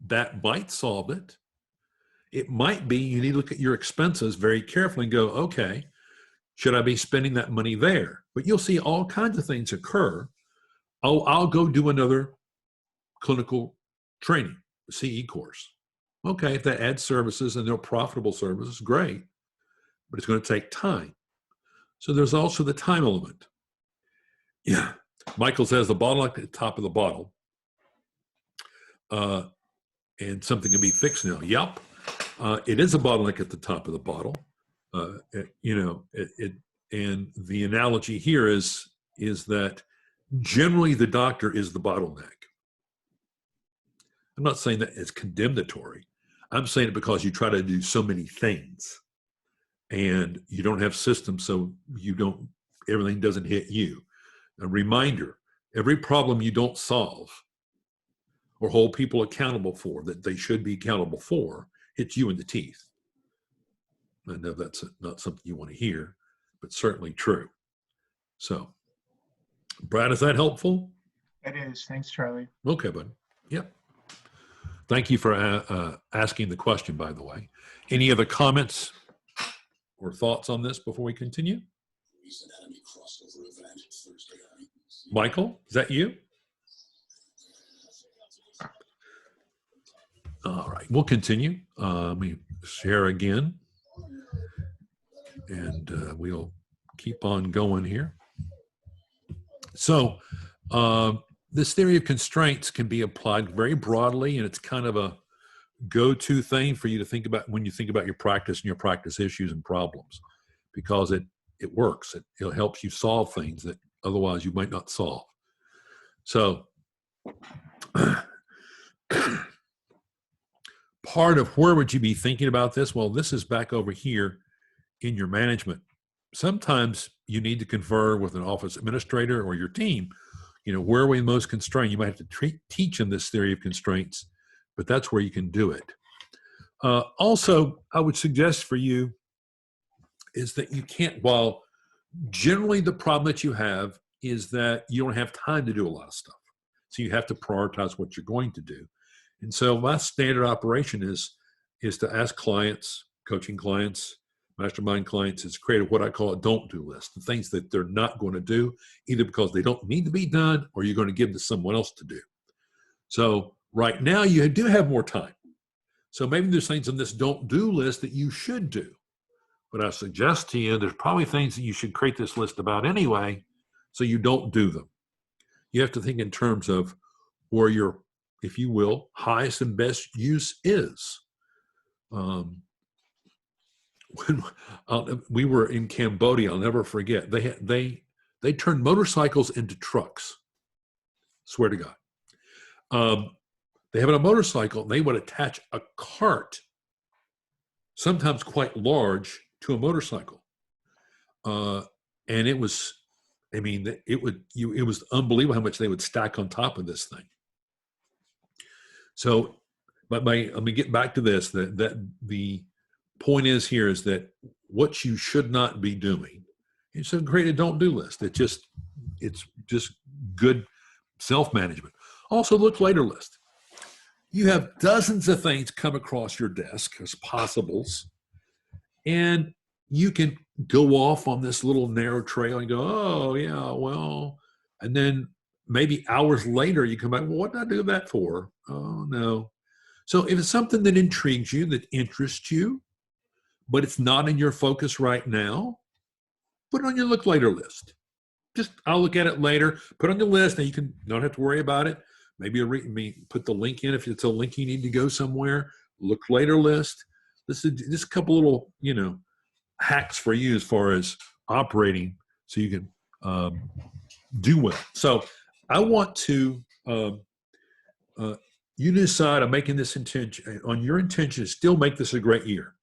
That might solve it. It might be you need to look at your expenses very carefully and go, okay, should I be spending that money there? But you'll see all kinds of things occur. Oh, I'll go do another clinical training, CE course. Okay, if that adds services and they're profitable services, great, but it's going to take time. So there's also the time element. Yeah, Michael says the bottleneck at the top of the bottle, and something can be fixed now. Yep, it is a bottleneck at the top of the bottle. And the analogy here is that generally the doctor is the bottleneck. I'm not saying that it's condemnatory. I'm saying it because you try to do so many things and you don't have systems, so everything doesn't hit you. A reminder, every problem you don't solve or hold people accountable for that they should be accountable for hits you in the teeth. I know that's not something you want to hear, but certainly true. So, Brad, is that helpful? It is. Thanks, Charlie. Okay, bud. Yep. Thank you for asking the question, by the way. Any other comments or thoughts on this before we continue? Michael, is that you? All right, we'll continue. Let me share again, and we'll keep on going here. So this theory of constraints can be applied very broadly, and it's kind of a go-to thing for you to think about when you think about your practice and your practice issues and problems, because it works. It helps you solve things that otherwise you might not solve. So part of where would you be thinking about this? Well, this is back over here in your management. Sometimes you need to confer with an office administrator or your team. Where are we most constrained? You might have to teach them this theory of constraints, but that's where you can do it. Also, I would suggest for you is that you can't, while generally the problem that you have is that you don't have time to do a lot of stuff. So you have to prioritize what you're going to do. And so my standard operation is to ask clients, coaching clients, mastermind clients, is create what I call a don't do list, the things that they're not going to do, either because they don't need to be done or you're going to give them to someone else to do. So right now you do have more time. So maybe there's things on this don't do list that you should do. But I suggest to you, there's probably things that you should create this list about anyway, so you don't do them. You have to think in terms of where your, if you will, highest and best use is. When we were in Cambodia, I'll never forget, they turned motorcycles into trucks. Swear to God. They have a motorcycle, they would attach a cart, sometimes quite large, to a motorcycle. And it was, it was unbelievable how much they would stack on top of this thing. So, but let me get back to this, that the point is here is that what you should not be doing is to create a don't do list. It's just good self-management. Also, look later list. You have dozens of things come across your desk as possibles, and you can go off on this little narrow trail and go, oh yeah, well, and then maybe hours later you come back, well, what did I do that for? Oh no. So if it's something that intrigues you, that interests you, but it's not in your focus right now, put it on your look later list. Just, I'll look at it later, put it on your list, and you don't have to worry about it. Maybe put the link in if it's a link you need to go somewhere. Look later list. This is just a couple little, hacks for you as far as operating so you can do well. So I want to, you decide on making this intention, on your intention to still make this a great year.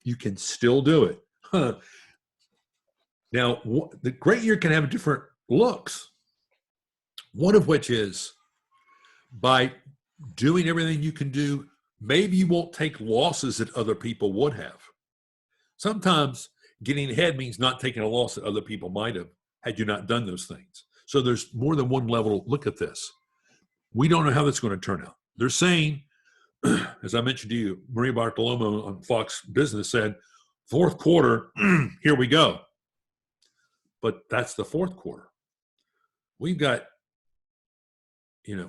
You can still do it. Now, the great year can have different looks. One of which is by doing everything you can do, maybe you won't take losses that other people would have. Sometimes getting ahead means not taking a loss that other people might have had you not done those things. So there's more than one level to look at this. We don't know how that's going to turn out. They're saying, as I mentioned to you, Maria Bartiromo on Fox Business said, fourth quarter, here we go. But that's the fourth quarter. We've got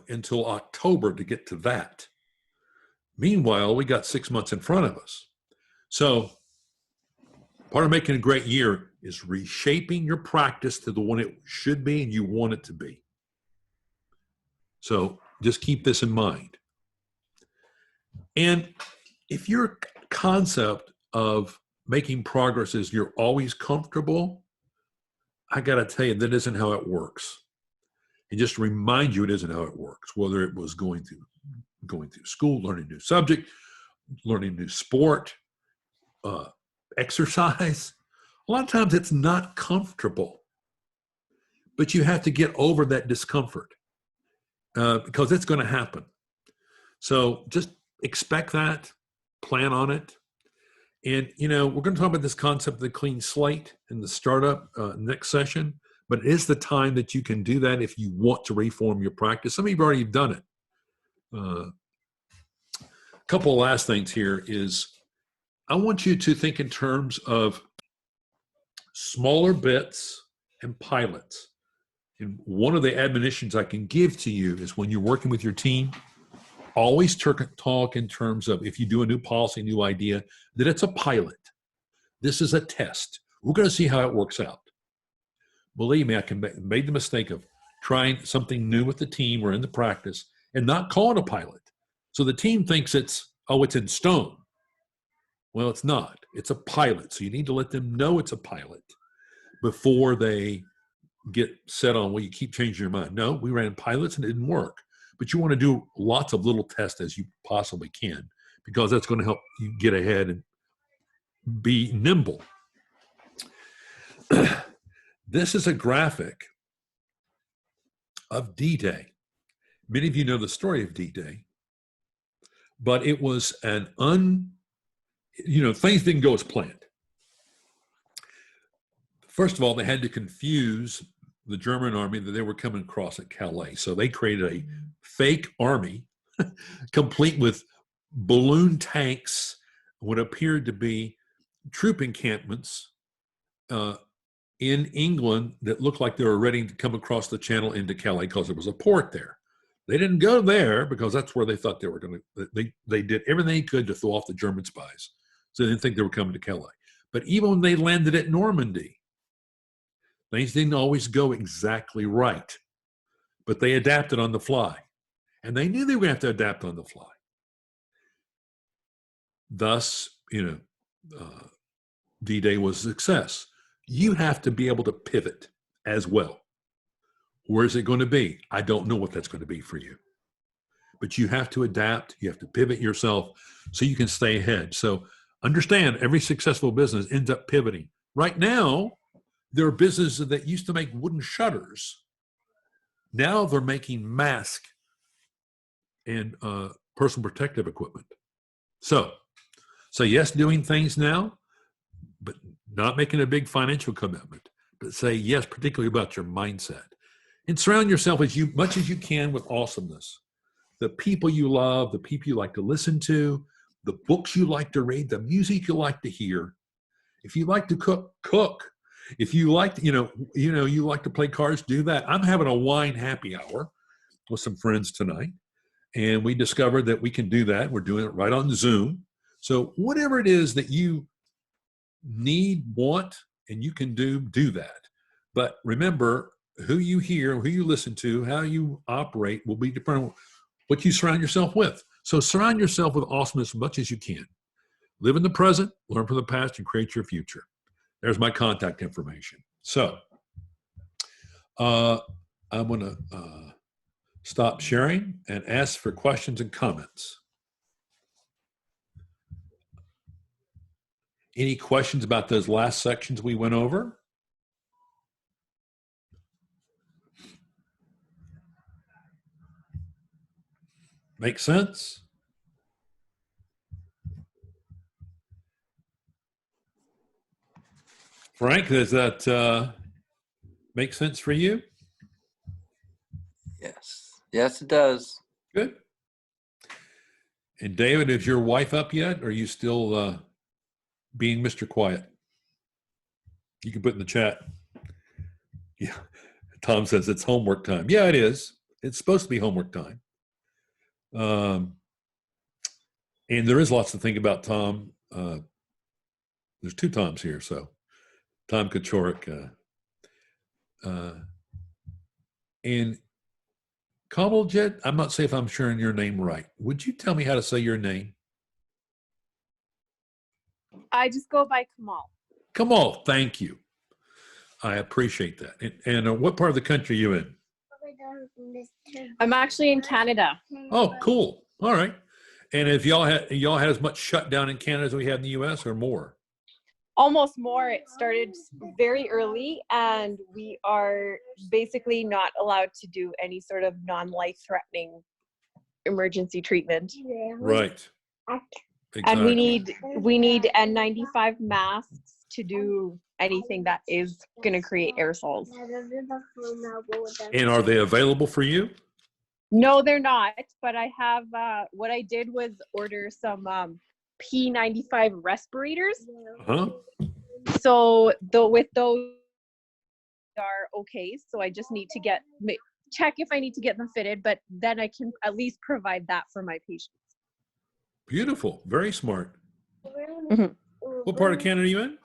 until October to get to that. Meanwhile, we got 6 months in front of us. So part of making a great year is reshaping your practice to the one it should be and you want it to be. So just keep this in mind. And if your concept of making progress is you're always comfortable, I got to tell you, that isn't how it works. And just to remind you, it isn't how it works, whether it was going through school, learning a new subject, learning a new sport, exercise. A lot of times it's not comfortable, but you have to get over that discomfort because it's going to happen. So just expect that, plan on it. And, we're going to talk about this concept of the clean slate in the startup next session. But it is the time that you can do that if you want to reform your practice. Some of you have already done it. A couple of last things here is I want you to think in terms of smaller bits and pilots. And one of the admonitions I can give to you is when you're working with your team, always talk in terms of, if you do a new policy, new idea, that it's a pilot. This is a test. We're going to see how it works out. believe me, I can made the mistake of trying something new with the team or in the practice and not calling a pilot. So the team thinks it's in stone. Well, it's not. It's a pilot. So you need to let them know it's a pilot before they get set on, well, you keep changing your mind. No, we ran pilots and it didn't work. But you want to do lots of little tests as you possibly can, because that's going to help you get ahead and be nimble. This is a graphic of D-Day. Many of you know the story of D-Day, but it was things didn't go as planned. First of all, they had to confuse the German army that they were coming across at Calais. So they created a fake army complete with balloon tanks, what appeared to be troop encampments in England that looked like they were ready to come across the channel into Calais because there was a port there. They didn't go there because that's where they thought they were going to, they did everything they could to throw off the German spies. So they didn't think they were coming to Calais. But even when they landed at Normandy, things didn't always go exactly right, but they adapted on the fly. And they knew they were going to have to adapt on the fly. Thus, D-Day was a success. You have to be able to pivot as well. Where is it going to be? I don't know what that's going to be for you. But you have to adapt. You have to pivot yourself so you can stay ahead. So understand, every successful business ends up pivoting. Right now, there are businesses that used to make wooden shutters. Now they're making masks and personal protective equipment. So yes, doing things now, but not making a big financial commitment. But say yes, particularly about your mindset. And surround yourself as much as you can with awesomeness. The people you love, the people you like to listen to, the books you like to read, the music you like to hear. If you like to cook. If you like, you like to play cards, do that. I'm having a wine happy hour with some friends tonight, and we discovered that we can do that. We're doing it right on Zoom. So whatever it is that you need, want, and you can do that. But remember, who you hear, who you listen to, how you operate will be dependent on what you surround yourself with. So surround yourself with awesomeness as much as you can. Live in the present, learn from the past, and create your future. There's my contact information. So I'm going to stop sharing and ask for questions and comments. Any questions about those last sections we went over? Make sense? Frank, does that make sense for you? Yes. Yes, it does. Good. And David, is your wife up yet? Or are you still being Mr. Quiet? You can put in the chat. Yeah. Tom says it's homework time. Yeah, it is. It's supposed to be homework time. And there is lots to think about, Tom. There's two Toms here, so Tom Kachorik. And Kamaljet, I'm not saying if I'm sharing your name right. Would you tell me how to say your name? I just go by Kamal. Kamal, thank you. I appreciate that. And what part of the country are you in? I'm actually in Canada. Oh, cool. All right. And have y'all had as much shutdown in Canada as we had in the U.S. or more? Almost more. It started very early, and we are basically not allowed to do any sort of non-life-threatening emergency treatment. Right. Exactly. And we need N95 masks to do anything that is going to create aerosols. And are they available for you? No, they're not. But I have. What I did was order some P95 respirators. Huh? So with those are okay. So I just need to check if I need to get them fitted, but then I can at least provide that for my patients. Beautiful. Very smart. Mm-hmm. What part of Canada are you in?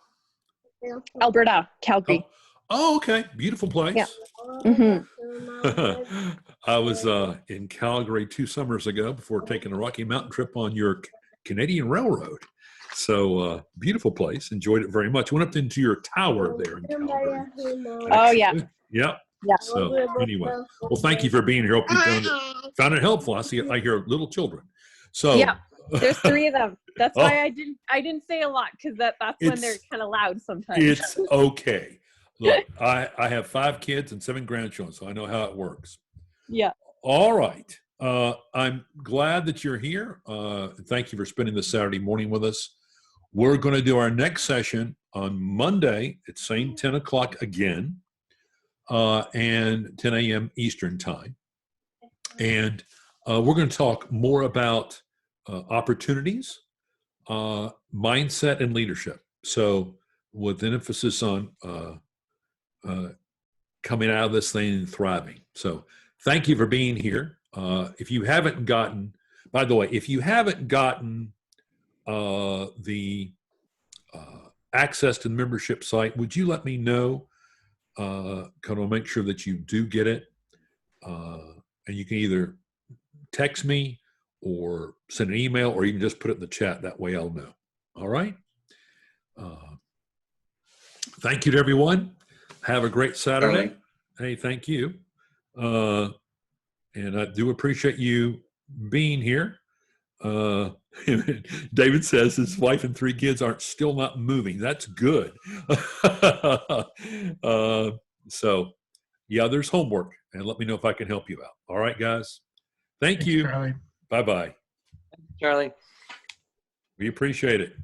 Alberta, Calgary. Oh, okay. Beautiful place. Yeah. Mhm. I was in Calgary 2 summers ago before taking a Rocky Mountain trip on your Canadian Railroad. So beautiful place. Enjoyed it very much. Went up into your tower there in Calgary. Oh, yeah. Actually. Yep. Yeah. So anyway, well, thank you for being here. Hope you found it helpful. I hear little children. So Yeah. There's 3 of them. That's Oh. why I didn't say a lot, because that's when they're It's- kind of loud sometimes. It's okay. Look, I have 5 kids and 7 grandchildren, so I know how it works. Yeah. All right. I'm glad that you're here. Thank you for spending this Saturday morning with us. We're going to do our next session on Monday at same 10 o'clock again, and 10 a.m. Eastern time. And we're going to talk more about opportunities, mindset, and leadership. So with an emphasis on coming out of this thing and thriving. So thank you for being here. If you haven't gotten, by the way, if you haven't gotten the access to the membership site, would you let me know? Kind of make sure that you do get it. And you can either text me or send an email, or you can just put it in the chat. That way I'll know. All right. Thank you to everyone. Have a great Saturday. Charlie. Hey, thank you. And I do appreciate you being here. David says his wife and 3 kids aren't still not moving. That's good. So yeah, there's homework, and let me know if I can help you out. All right, guys. Thank Thanks, you. Charlie. Bye-bye. Charlie. We appreciate it.